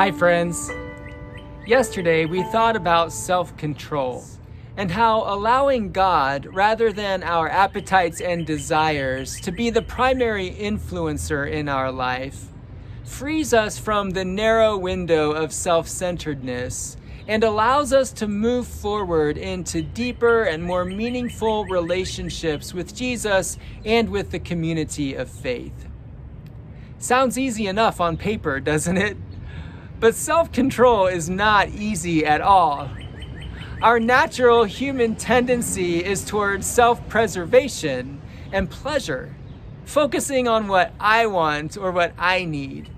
Hi friends. Yesterday we thought about self-control and how allowing God, rather than our appetites and desires, to be the primary influencer in our life, frees us from the narrow window of self-centeredness and allows us to move forward into deeper and more meaningful relationships with Jesus and with the community of faith. Sounds easy enough on paper, doesn't it? But self-control is not easy at all. Our natural human tendency is towards self-preservation and pleasure, focusing on what I want or what I need.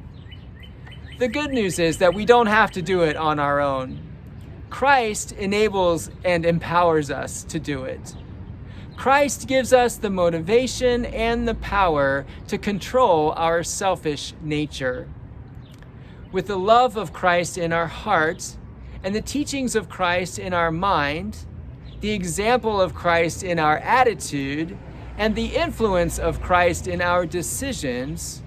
The good news is that we don't have to do it on our own. Christ enables and empowers us to do it. Christ gives us the motivation and the power to control our selfish nature. With the love of Christ in our heart and the teachings of Christ in our mind, the example of Christ in our attitude, and the influence of Christ in our decisions,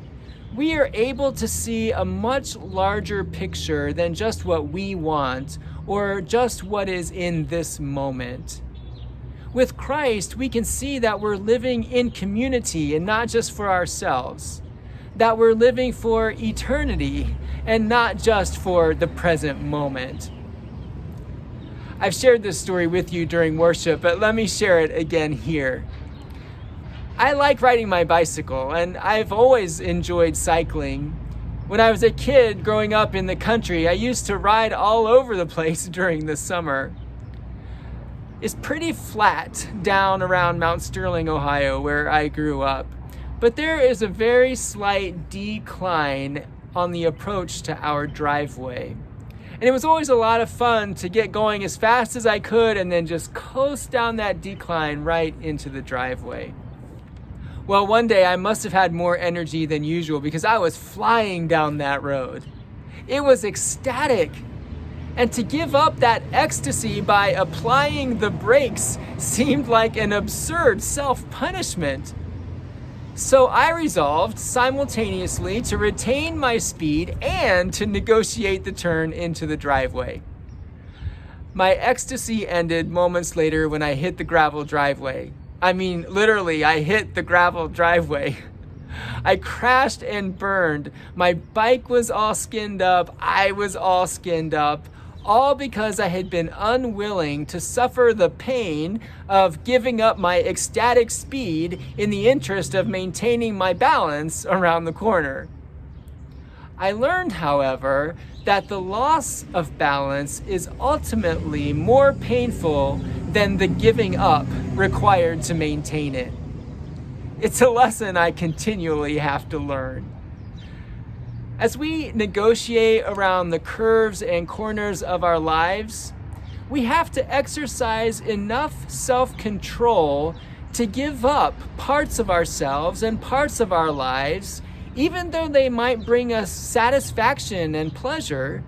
we are able to see a much larger picture than just what we want or just what is in this moment. With Christ, we can see that we're living in community and not just for ourselves, that we're living for eternity and not just for the present moment. I've shared this story with you during worship, but let me share it again here. I like riding my bicycle, and I've always enjoyed cycling. When I was a kid growing up in the country, I used to ride all over the place during the summer. It's pretty flat down around Mount Sterling, Ohio, where I grew up, but there is a very slight decline on the approach to our driveway. And it was always a lot of fun to get going as fast as I could and then just coast down that decline right into the driveway. Well, one day I must have had more energy than usual because I was flying down that road. It was ecstatic. And to give up that ecstasy by applying the brakes seemed like an absurd self-punishment. So I resolved simultaneously to retain my speed and to negotiate the turn into the driveway. My ecstasy ended moments later when I hit the gravel driveway. I mean, literally, I hit the gravel driveway. I crashed and burned. My bike was all skinned up. I was all skinned up. All because I had been unwilling to suffer the pain of giving up my ecstatic speed in the interest of maintaining my balance around the corner. I learned, however, that the loss of balance is ultimately more painful than the giving up required to maintain it. It's a lesson I continually have to learn. As we negotiate around the curves and corners of our lives, we have to exercise enough self-control to give up parts of ourselves and parts of our lives, even though they might bring us satisfaction and pleasure,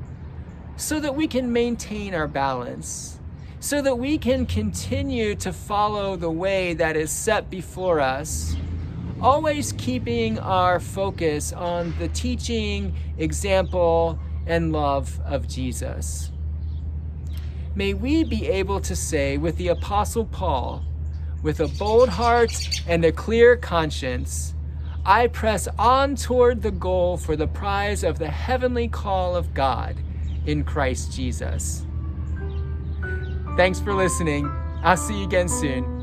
so that we can maintain our balance, so that we can continue to follow the way that is set before us, always keeping our focus on the teaching, example, and love of Jesus. May we be able to say with the Apostle Paul, with a bold heart and a clear conscience, I press on toward the goal for the prize of the heavenly call of God in Christ Jesus. Thanks for listening. I'll see you again soon.